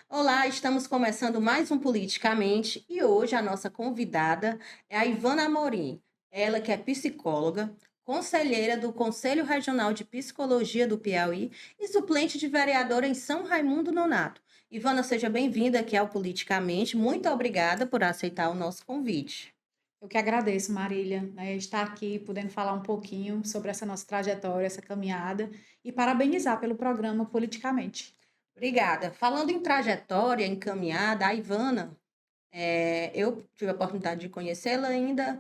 Olá, estamos começando mais um Politicamente e hoje a nossa convidada é a Ivana Amorim. Ela que é psicóloga, conselheira do Conselho Regional de Psicologia do Piauí e suplente de vereadora em São Raimundo Nonato. Ivana, seja bem-vinda aqui ao Politicamente. Muito obrigada por aceitar o nosso convite. Eu que agradeço, Marília, né, estar aqui podendo falar um pouquinho sobre essa nossa trajetória, essa caminhada e parabenizar pelo programa Politicamente. Obrigada. Falando em trajetória, em caminhada, a Ivana, eu tive a oportunidade de conhecê-la ainda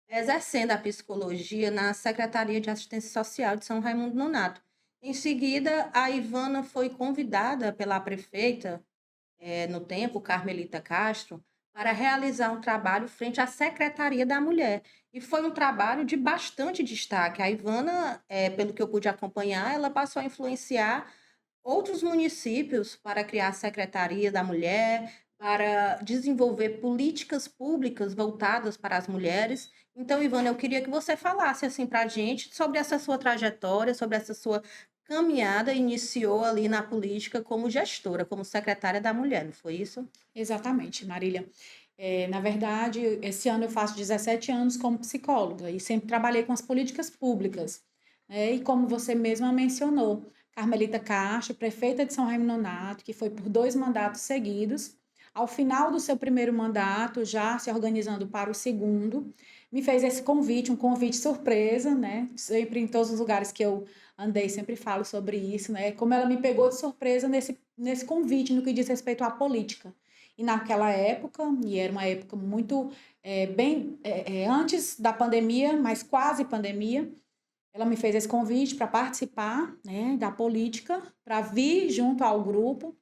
exercendo a psicologia na Secretaria de Assistência Social de São Raimundo Nonato. Em seguida, a Ivana foi convidada pela prefeita, no tempo, Carmelita Castro, para realizar um trabalho frente à Secretaria da Mulher. E foi um trabalho de bastante destaque. A Ivana, pelo que eu pude acompanhar, ela passou a influenciar outros municípios para criar a Secretaria da Mulher, para desenvolver políticas públicas voltadas para as mulheres. Então, Ivana, eu queria que você falasse assim para a gente sobre essa sua trajetória, sobre essa sua caminhada, iniciou ali na política como gestora, como secretária da Mulher, não foi isso? Exatamente, Marília. Na verdade, esse ano eu faço 17 anos como psicóloga e sempre trabalhei com as políticas públicas, né? E como você mesma mencionou, Carmelita Castro, prefeita de São Raimundo Nonato, que foi por 2 mandatos seguidos, ao final do seu primeiro mandato, já se organizando para o segundo, me fez esse convite, um convite surpresa, né? Sempre em todos os lugares que eu andei, sempre falo sobre isso, né? Como ela me pegou de surpresa nesse convite no que diz respeito à política. E naquela época, e era uma época muito antes da pandemia, mas quase pandemia, ela me fez esse convite para participar, né, da política, para vir junto ao grupo,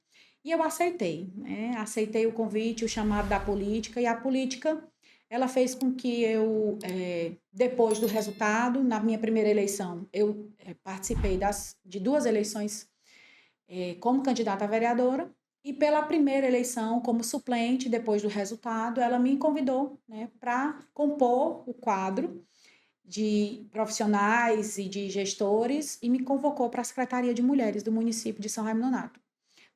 e eu aceitei, né? Aceitei o convite, o chamado da política, e a política ela fez com que eu, depois do resultado, na minha primeira eleição, eu participei de 2 eleições como candidata a vereadora, e pela primeira eleição, como suplente, depois do resultado, ela me convidou, né, para compor o quadro de profissionais e de gestores e me convocou para a Secretaria de Mulheres do município de São Raimundo Nonato.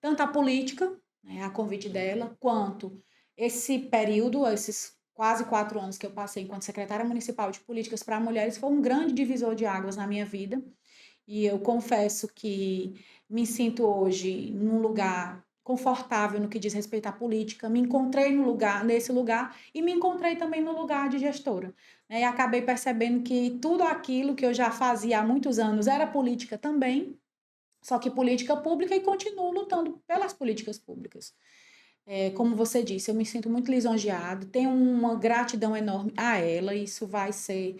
Tanto a política, né, a convite dela, quanto esse período, esses quase 4 anos que eu passei enquanto secretária municipal de políticas para mulheres, foi um grande divisor de águas na minha vida. E eu confesso que me sinto hoje num lugar confortável no que diz respeito à política, me encontrei no lugar, nesse lugar e me encontrei também no lugar de gestora, né? E acabei percebendo que tudo aquilo que eu já fazia há muitos anos era política também, só que política pública e continuo lutando pelas políticas públicas. Como você disse, eu me sinto muito lisonjeada, tenho uma gratidão enorme a ela, e isso vai ser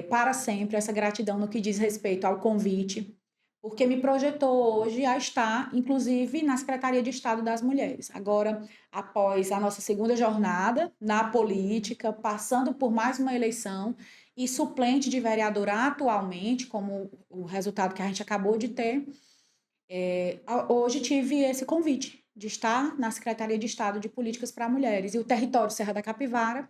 para sempre, essa gratidão no que diz respeito ao convite, porque me projetou hoje a estar, inclusive, na Secretaria de Estado das Mulheres. Agora, após a nossa segunda jornada na política, passando por mais uma eleição e suplente de vereadora atualmente, como o resultado que a gente acabou de ter, hoje tive esse convite de estar na Secretaria de Estado de Políticas para Mulheres, e o território Serra da Capivara,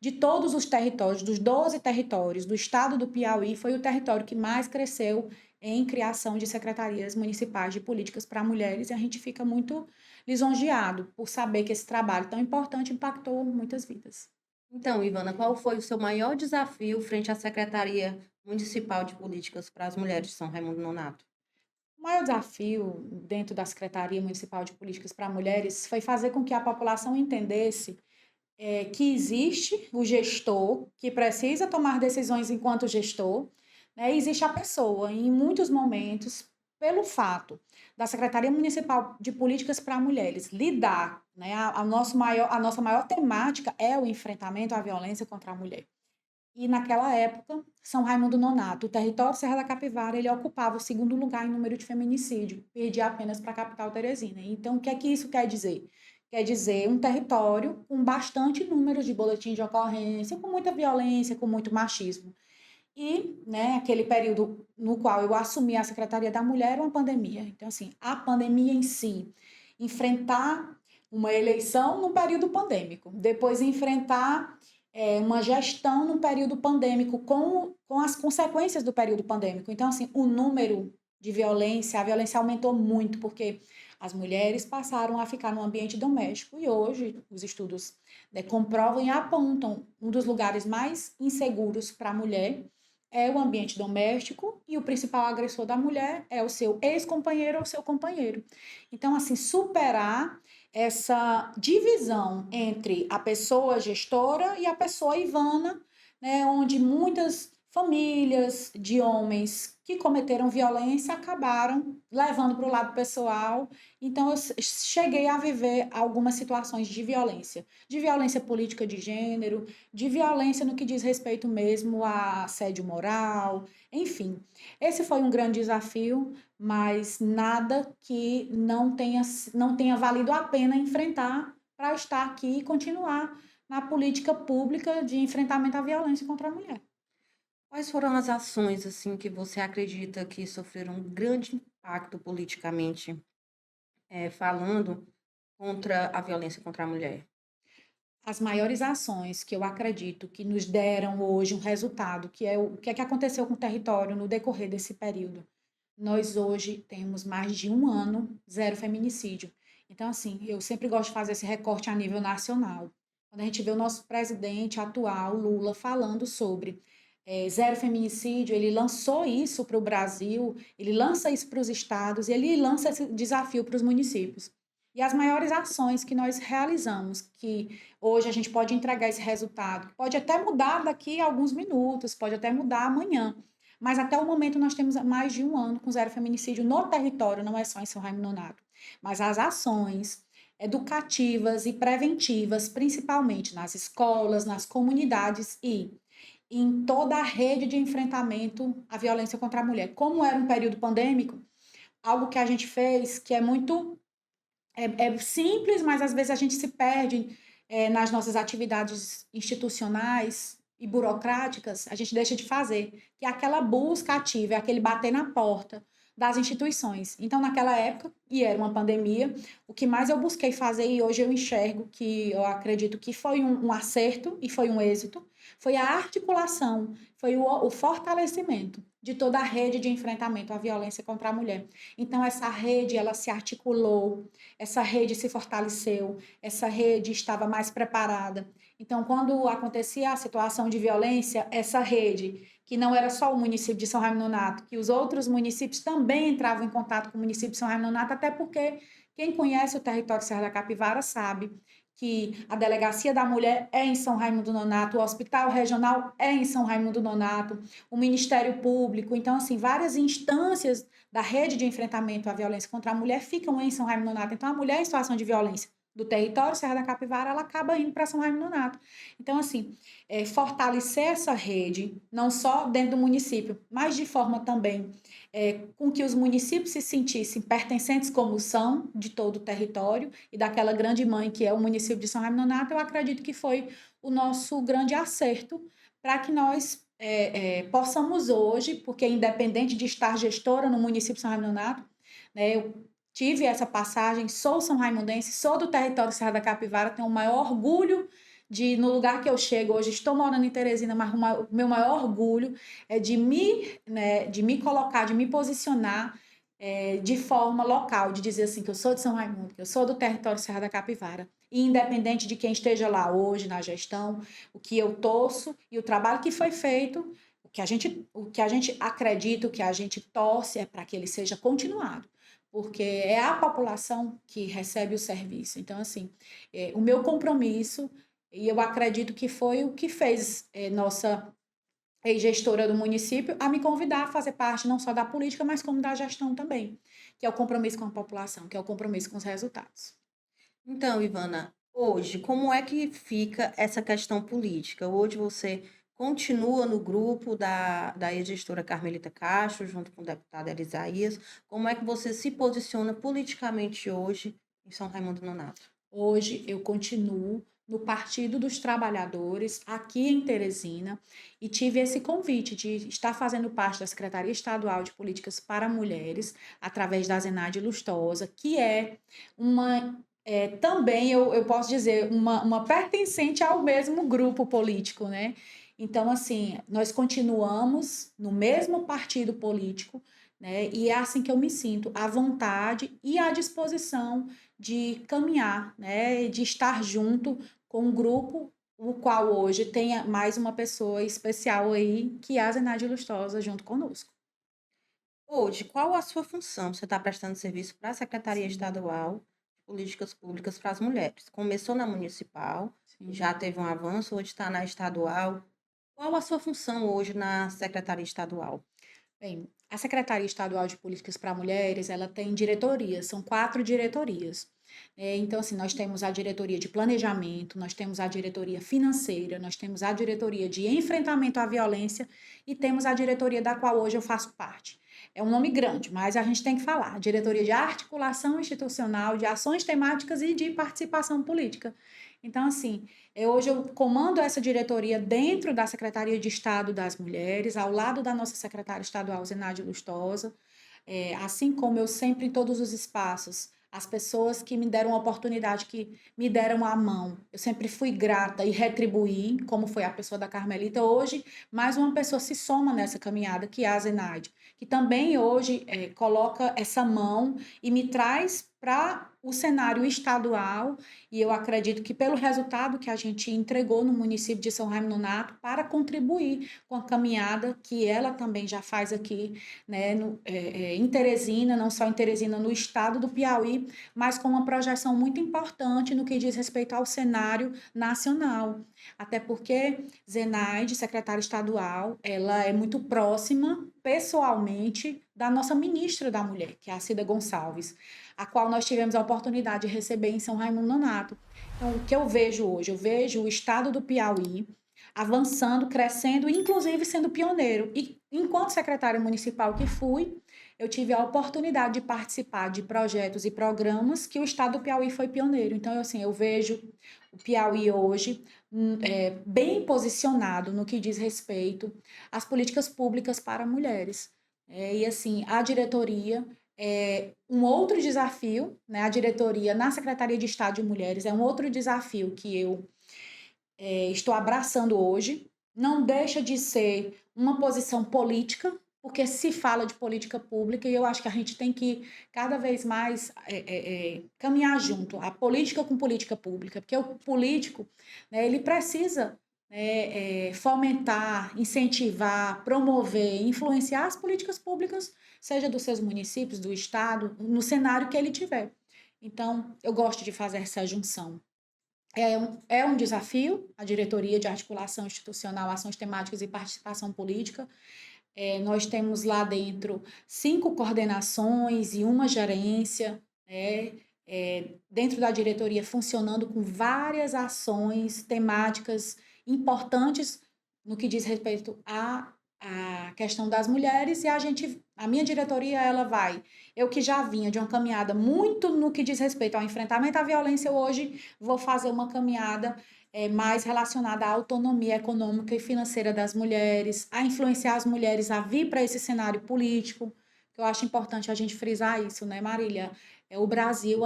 de todos os territórios, dos 12 territórios do estado do Piauí, foi o território que mais cresceu em criação de secretarias municipais de políticas para mulheres, e a gente fica muito lisonjeado por saber que esse trabalho tão importante impactou muitas vidas. Então, Ivana, qual foi o seu maior desafio frente à Secretaria Municipal de Políticas para as Mulheres de São Raimundo Nonato? O maior desafio dentro da Secretaria Municipal de Políticas para Mulheres foi fazer com que a população entendesse que existe o gestor que precisa tomar decisões enquanto gestor, né? E existe a pessoa, e em muitos momentos, pelo fato da Secretaria Municipal de Políticas para Mulheres lidar, né, a nossa maior temática é o enfrentamento à violência contra a mulher. E naquela época, São Raimundo Nonato, o território Serra da Capivara, ele ocupava o segundo lugar em número de feminicídio, perdia apenas para a capital Teresina. Então, o que é que isso quer dizer? Quer dizer um território com bastante número de boletins de ocorrência, com muita violência, com muito machismo. E, né, aquele período no qual eu assumi a Secretaria da Mulher era uma pandemia. Então, assim, a pandemia em si, enfrentar uma eleição no período pandêmico, depois enfrentar uma gestão no período pandêmico com as consequências do período pandêmico. Então, assim, o número de violência, a violência aumentou muito, porque as mulheres passaram a ficar no ambiente doméstico e hoje os estudos, né, comprovam e apontam um dos lugares mais inseguros para a mulher é o ambiente doméstico e o principal agressor da mulher é o seu ex-companheiro ou seu companheiro. Então, assim, superar essa divisão entre a pessoa gestora e a pessoa Ivana, né, onde muitas famílias de homens que cometeram violência acabaram levando para o lado pessoal. Então, eu cheguei a viver algumas situações de violência política de gênero, de violência no que diz respeito mesmo a assédio moral, enfim. Esse foi um grande desafio, mas nada que não tenha valido a pena enfrentar para estar aqui e continuar na política pública de enfrentamento à violência contra a mulher. Quais foram as ações, assim, que você acredita que sofreram um grande impacto politicamente, falando contra a violência contra a mulher? As maiores ações que eu acredito que nos deram hoje um resultado, que é o que é que aconteceu com o território no decorrer desse período. Nós hoje temos mais de um ano zero feminicídio. Então, assim, eu sempre gosto de fazer esse recorte a nível nacional. Quando a gente vê o nosso presidente atual, Lula, falando sobre zero feminicídio, ele lançou isso para o Brasil, ele lança isso para os estados e ele lança esse desafio para os municípios. E as maiores ações que nós realizamos, que hoje a gente pode entregar esse resultado, pode até mudar daqui a alguns minutos, pode até mudar amanhã, mas até o momento nós temos mais de um ano com zero feminicídio no território, não é só em São Raimundo Nonato. Mas as ações educativas e preventivas, principalmente nas escolas, nas comunidades e em toda a rede de enfrentamento à violência contra a mulher. Como era um período pandêmico, algo que a gente fez que é muito simples, mas às vezes a gente se perde nas nossas atividades institucionais e burocráticas, a gente deixa de fazer, que é aquela busca ativa, é aquele bater na porta das instituições. Então, naquela época, e era uma pandemia, o que mais eu busquei fazer, e hoje eu enxergo que eu acredito que foi um acerto e foi um êxito, foi a articulação, foi o fortalecimento de toda a rede de enfrentamento à violência contra a mulher. Então, essa rede, ela se articulou, essa rede se fortaleceu, essa rede estava mais preparada. Então, quando acontecia a situação de violência, essa rede, que não era só o município de São Raimundo Nonato, que os outros municípios também entravam em contato com o município de São Raimundo Nonato, até porque quem conhece o território Serra da Capivara sabe que a Delegacia da Mulher é em São Raimundo Nonato, o Hospital Regional é em São Raimundo Nonato, o Ministério Público. Então, assim, várias instâncias da rede de enfrentamento à violência contra a mulher ficam em São Raimundo Nonato. Então, a mulher em situação de violência do território Serra da Capivara, ela acaba indo para São Raimundo Nonato. Então, assim, fortalecer essa rede, não só dentro do município, mas de forma também com que os municípios se sentissem pertencentes como são de todo o território e daquela grande mãe que é o município de São Raimundo Nonato, eu acredito que foi o nosso grande acerto para que nós possamos hoje, porque independente de estar gestora no município de São Raimundo Nonato, né, eu tive essa passagem, sou são raimundense, sou do território Serra da Capivara, tenho o maior orgulho no lugar que eu chego hoje, estou morando em Teresina, mas o meu maior orgulho é de me colocar, de me posicionar de forma local, de dizer assim que eu sou de São Raimundo, que eu sou do território Serra da Capivara. E independente de quem esteja lá hoje na gestão, o que eu torço e o trabalho que foi feito, o que a gente acredita, o que a gente torce é para que ele seja continuado, porque é a população que recebe o serviço. Então, assim, o meu compromisso, e eu acredito que foi o que fez nossa ex-gestora do município a me convidar a fazer parte não só da política, mas como da gestão também, que é o compromisso com a população, que é o compromisso com os resultados. Então, Ivana, hoje, como é que fica essa questão política? Hoje você continua no grupo da ex-gestora Carmelita Castro, junto com o deputado Elisaías. Como é que você se posiciona politicamente hoje em São Raimundo Nonato? Hoje eu continuo no Partido dos Trabalhadores, aqui em Teresina, e tive esse convite de estar fazendo parte da Secretaria Estadual de Políticas para Mulheres, através da Zenaide Lustosa, que é também, eu posso dizer, uma pertencente ao mesmo grupo político, né? Então, assim, nós continuamos no mesmo partido político, né? E é assim que eu me sinto, à vontade e à disposição de caminhar, né? De estar junto com um grupo, o qual hoje tem mais uma pessoa especial aí, que é a Zenaide Lustosa, junto conosco. Hoje, qual a sua função? Você está prestando serviço para a Secretaria Sim, Estadual de Políticas Públicas para as Mulheres. Começou na municipal, sim. já teve um avanço, hoje está na estadual. Qual a sua função hoje na Secretaria Estadual? Bem, a Secretaria Estadual de Políticas para Mulheres, ela tem diretorias, são 4 diretorias. Então, assim, nós temos a diretoria de planejamento, nós temos a diretoria financeira, nós temos a diretoria de enfrentamento à violência e temos a diretoria da qual hoje eu faço parte. É um nome grande, mas a gente tem que falar. Diretoria de articulação institucional, de ações temáticas e de participação política. Então, assim, hoje eu comando essa diretoria dentro da Secretaria de Estado das Mulheres, ao lado da nossa secretária estadual, Zenaide Lustosa. Assim como eu sempre, em todos os espaços, as pessoas que me deram a oportunidade, que me deram a mão, eu sempre fui grata e retribuí, como foi a pessoa da Carmelita. Hoje, mais uma pessoa se soma nessa caminhada, que é a Zenaide, que também hoje coloca essa mão e me traz para o cenário estadual, e eu acredito que pelo resultado que a gente entregou no município de São Raimundo Nonato, para contribuir com a caminhada que ela também já faz aqui, né, em Teresina, não só em Teresina, no estado do Piauí, mas com uma projeção muito importante no que diz respeito ao cenário nacional. Até porque Zenaide, secretária estadual, ela é muito próxima, pessoalmente, da nossa ministra da Mulher, que é a Cida Gonçalves, a qual nós tivemos a oportunidade de receber em São Raimundo Nonato. Então, o que eu vejo hoje? Eu vejo o estado do Piauí avançando, crescendo, inclusive sendo pioneiro. E enquanto secretária municipal que fui, eu tive a oportunidade de participar de projetos e programas que o estado do Piauí foi pioneiro. Então, assim, eu vejo o Piauí hoje bem posicionado no que diz respeito às políticas públicas para mulheres. E assim, a diretoria é um outro desafio, né? A diretoria na Secretaria de Estado de Mulheres é um outro desafio que eu estou abraçando hoje. Não deixa de ser uma posição política, porque se fala de política pública e eu acho que a gente tem que cada vez mais caminhar junto, a política com política pública, porque o político, né, ele precisa fomentar, incentivar, promover, influenciar as políticas públicas, seja dos seus municípios, do estado, no cenário que ele tiver. Então, eu gosto de fazer essa junção. É um desafio, a diretoria de articulação institucional, ações temáticas e participação política. Nós temos lá dentro 5 coordenações e uma gerência, né? Dentro da diretoria funcionando com várias ações temáticas importantes no que diz respeito à questão das mulheres, e a minha diretoria, ela vai, eu que já vinha de uma caminhada muito no que diz respeito ao enfrentamento à violência, hoje vou fazer uma caminhada mais relacionada à autonomia econômica e financeira das mulheres, a influenciar as mulheres a vir para esse cenário político, que eu acho importante a gente frisar isso, né, Marília? O Brasil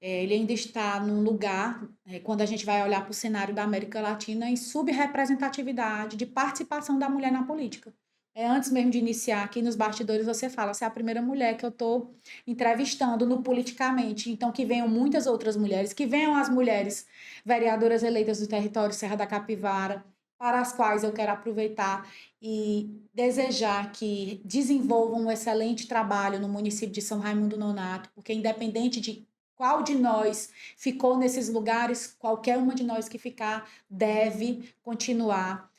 ele ainda está num lugar, quando a gente vai olhar para o cenário da América Latina, em subrepresentatividade de participação da mulher na política. Antes mesmo de iniciar aqui nos bastidores, você fala, você é a primeira mulher que eu estou entrevistando no Politicamente, então que venham muitas outras mulheres, que venham as mulheres vereadoras eleitas do território Serra da Capivara, para as quais eu quero aproveitar e desejar que desenvolvam um excelente trabalho no município de São Raimundo Nonato, porque independente de qual de nós ficou nesses lugares, qualquer uma de nós que ficar deve continuar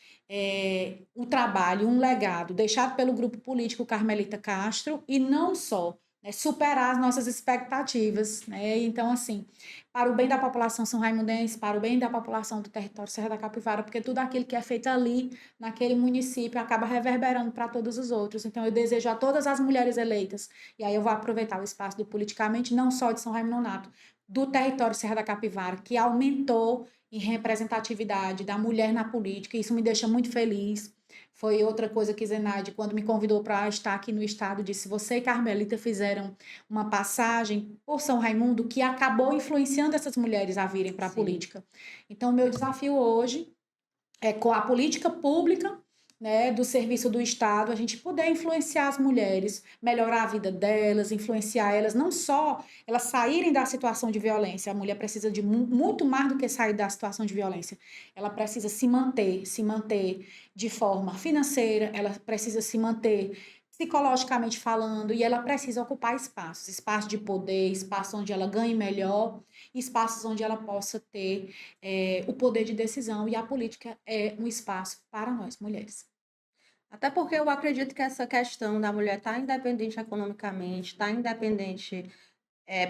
um trabalho, um legado deixado pelo grupo político Carmelita Castro, e não só, né, superar as nossas expectativas, né? Então, assim, para o bem da população são raimundense, para o bem da população do território Serra da Capivara, porque tudo aquilo que é feito ali, naquele município, acaba reverberando para todos os outros. Então, eu desejo a todas as mulheres eleitas, e aí eu vou aproveitar o espaço do Politicamente, não só de São Raimundo Nonato, do território Serra da Capivara, que aumentou em representatividade da mulher na política, e isso me deixa muito feliz. Foi outra coisa que Zenaide, quando me convidou para estar aqui no estado, disse: você e Carmelita fizeram uma passagem por São Raimundo que acabou influenciando essas mulheres a virem para a Sim. política. Então, o meu desafio hoje é com a política pública, né, do serviço do Estado, a gente poder influenciar as mulheres, melhorar a vida delas, influenciar elas, não só elas saírem da situação de violência, a mulher precisa de muito mais do que sair da situação de violência, ela precisa se manter de forma financeira, ela precisa se manter psicologicamente falando, e ela precisa ocupar espaços, espaços de poder, espaços onde ela ganhe melhor, espaços onde ela possa ter o poder de decisão, e a política é um espaço para nós, mulheres. Até porque eu acredito que essa questão da mulher estar independente economicamente, estar independente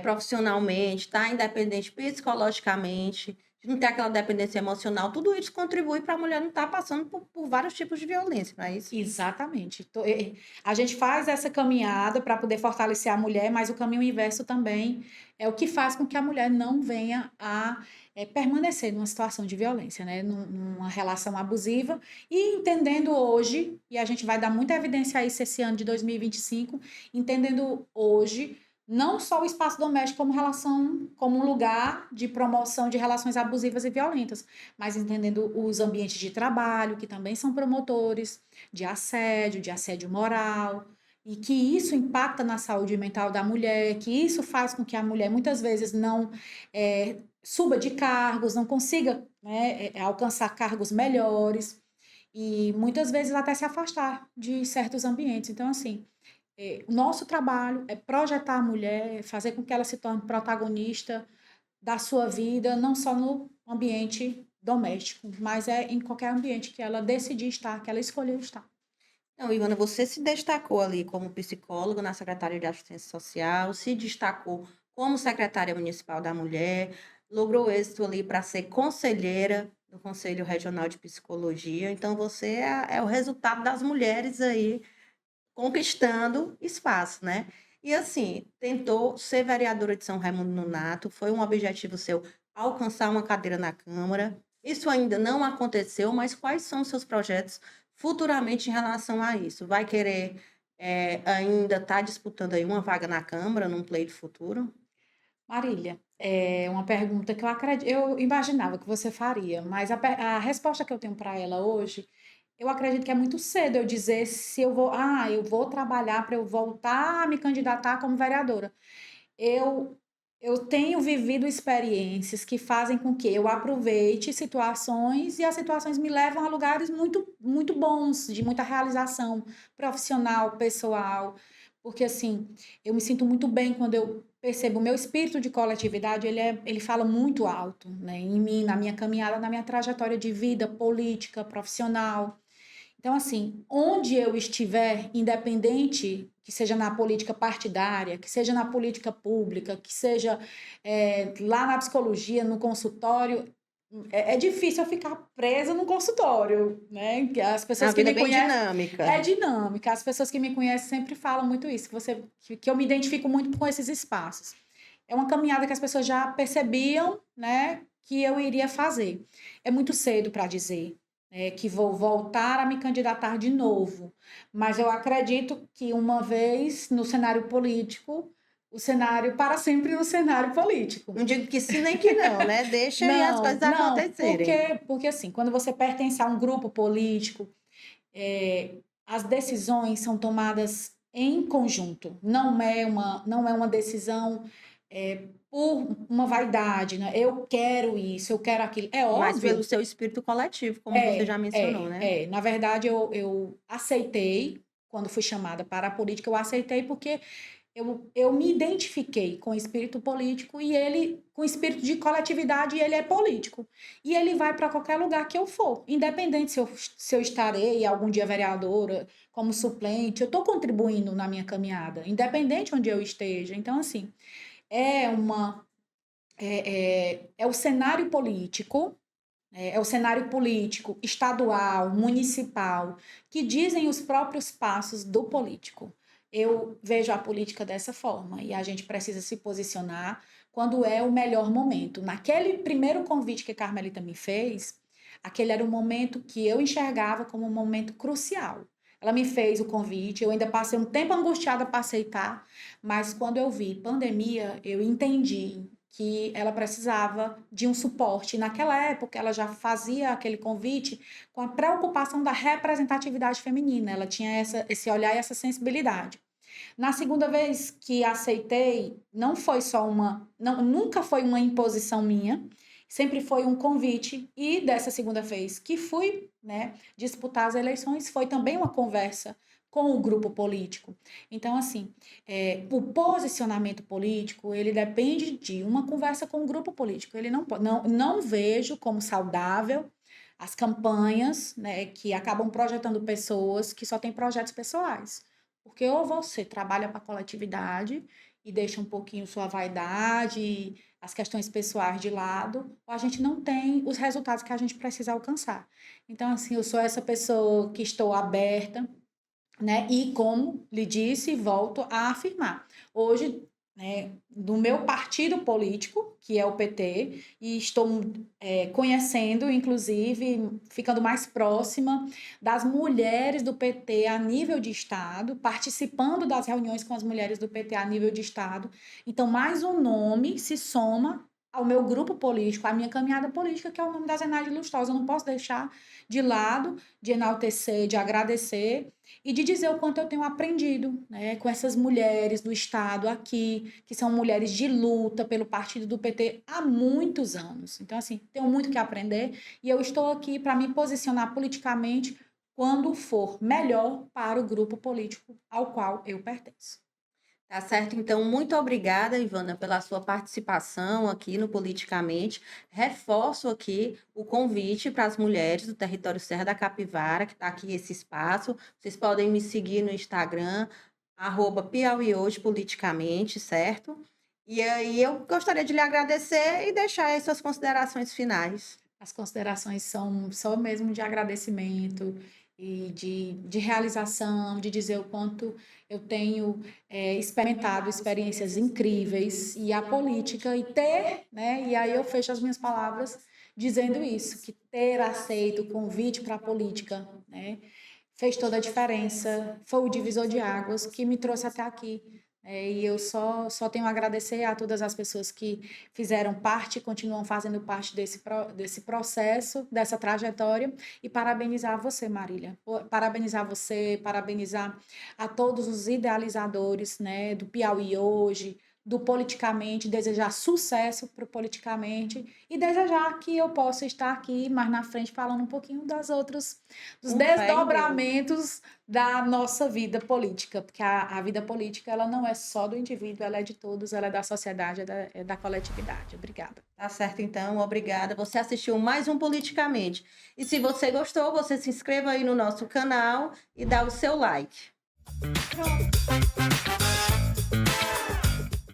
profissionalmente, estar independente psicologicamente, de não ter aquela dependência emocional, tudo isso contribui para a mulher não estar passando por vários tipos de violência, não é isso? Exatamente. A gente faz essa caminhada para poder fortalecer a mulher, mas o caminho inverso também é o que faz com que a mulher não venha a permanecer numa situação de violência, né? Numa relação abusiva. E entendendo hoje, e a gente vai dar muita evidência a isso esse ano de 2025, entendendo hoje não só o espaço doméstico como relação, como um lugar de promoção de relações abusivas e violentas, mas entendendo os ambientes de trabalho, que também são promotores de assédio moral, e que isso impacta na saúde mental da mulher, que isso faz com que a mulher muitas vezes não suba de cargos, não consiga, né, alcançar cargos melhores, e muitas vezes até se afastar de certos ambientes. Então, assim, o nosso trabalho é projetar a mulher, fazer com que ela se torne protagonista da sua vida, não só no ambiente doméstico, mas em qualquer ambiente que ela decidir estar, que ela escolheu estar. Então, Ivana, você se destacou ali como psicóloga na Secretaria de Assistência Social, se destacou como secretária municipal da mulher, logrou êxito ali para ser conselheira do Conselho Regional de Psicologia. Então, você é o resultado das mulheres aí conquistando espaço, né? E assim, tentou ser vereadora de São Raimundo Nonato, foi um objetivo seu alcançar uma cadeira na Câmara. Isso ainda não aconteceu, mas quais são os seus projetos futuramente em relação a isso? Vai querer ainda estar disputando aí uma vaga na Câmara, num pleito futuro? Marília, é uma pergunta que eu imaginava que você faria, mas a resposta que eu tenho para ela hoje, eu acredito que é muito cedo eu dizer se eu vou trabalhar para eu voltar a me candidatar como vereadora. Eu eu tenho vivido experiências que fazem com que eu aproveite situações, e as situações me levam a lugares muito bons, de muita realização profissional, pessoal, porque assim, eu me sinto muito bem quando eu percebo o meu espírito de coletividade, ele fala muito alto, né, em mim, na minha caminhada, na minha trajetória de vida política, profissional. Então, assim, onde eu estiver, independente, que seja na política partidária, que seja na política pública, que seja lá na psicologia, no consultório, é difícil eu ficar presa no consultório, né? Que as A pessoas que vida é me bem conhecem. dinâmica. É dinâmica. As pessoas que me conhecem sempre falam muito isso, que eu me identifico muito com esses espaços. É uma caminhada que as pessoas já percebiam, né, que eu iria fazer. É muito cedo para dizer, que vou voltar a me candidatar de novo, mas eu acredito que uma vez no cenário político, o cenário para sempre no cenário político. Não digo que sim nem que não, né? Deixa aí as Não, coisas não, acontecerem. porque assim, quando você pertence a um grupo político, as decisões são tomadas em conjunto. Não é uma decisão por uma vaidade, né? Eu quero isso, eu quero aquilo. É Mas pelo óbvio. seu espírito coletivo, como você já mencionou, né? Na verdade, eu aceitei, quando fui chamada para a política, eu aceitei porque eu me identifiquei com o espírito político, e ele, com o espírito de coletividade, e ele é político. E ele vai para qualquer lugar que eu for, independente se eu estarei algum dia vereadora, como suplente, eu estou contribuindo na minha caminhada, independente onde eu esteja. Então, assim, é uma. É o cenário político, é o cenário político estadual, municipal, que dizem os próprios passos do político. Eu vejo a política dessa forma, e a gente precisa se posicionar quando é o melhor momento. Naquele primeiro convite que a Carmelita me fez, aquele era um momento que eu enxergava como um momento crucial. Ela me fez o convite, eu ainda passei um tempo angustiada para aceitar, mas quando eu vi pandemia, eu entendi que ela precisava de um suporte. Naquela época, ela já fazia aquele convite com a preocupação da representatividade feminina. Ela tinha esse olhar e essa sensibilidade. Na segunda vez que aceitei, não foi só nunca foi uma imposição minha, sempre foi um convite. E dessa segunda vez que fui, né, disputar as eleições, foi também uma conversa com o grupo político. Então, assim, o posicionamento político, ele depende de uma conversa com o grupo político. Ele não vejo como saudável as campanhas, né, que acabam projetando pessoas que só têm projetos pessoais. Porque ou você trabalha para a coletividade e deixa um pouquinho sua vaidade, as questões pessoais de lado, ou a gente não tem os resultados que a gente precisa alcançar. Então, assim, eu sou essa pessoa que estou aberta, né? E como lhe disse, volto a afirmar. Hoje, né, do meu partido político, que é o PT, e estou conhecendo, inclusive, ficando mais próxima das mulheres do PT a nível de Estado, participando das reuniões com as mulheres do PT a nível de Estado. Então, mais um nome se soma ao meu grupo político, à minha caminhada política, que é o nome da Zenaide Lustosa. Eu não posso deixar de lado, de enaltecer, de agradecer e de dizer o quanto eu tenho aprendido, né, com essas mulheres do Estado aqui, que são mulheres de luta pelo partido do PT há muitos anos. Então, assim, tenho muito que aprender e eu estou aqui para me posicionar politicamente quando for melhor para o grupo político ao qual eu pertenço. Tá certo? Então, muito obrigada, Ivana, pela sua participação aqui no Politicamente. Reforço aqui o convite para as mulheres do território Serra da Capivara, que está aqui esse espaço. Vocês podem me seguir no Instagram, @Piauí Hoje Politicamente, certo? E aí eu gostaria de lhe agradecer e deixar aí suas considerações finais. As considerações são só mesmo de agradecimento e de realização, de dizer o quanto eu tenho experimentado experiências incríveis e a política e ter, né? E aí eu fecho as minhas palavras dizendo isso, que ter aceito o convite para a política, né, fez toda a diferença, foi o divisor de águas que me trouxe até aqui. E eu só tenho a agradecer a todas as pessoas que fizeram parte, continuam fazendo parte desse processo, dessa trajetória, e parabenizar você, Marília. Parabenizar você, parabenizar a todos os idealizadores, né, do Piauí Hoje, do Politicamente, desejar sucesso para o Politicamente e desejar que eu possa estar aqui mais na frente falando um pouquinho dos desdobramentos da nossa vida política, porque a vida política ela não é só do indivíduo, ela é de todos, ela é da sociedade, é da coletividade. Obrigada. Tá certo, então, obrigada. Você assistiu mais um Politicamente. E se você gostou, você se inscreva aí no nosso canal e dá o seu like. Pronto.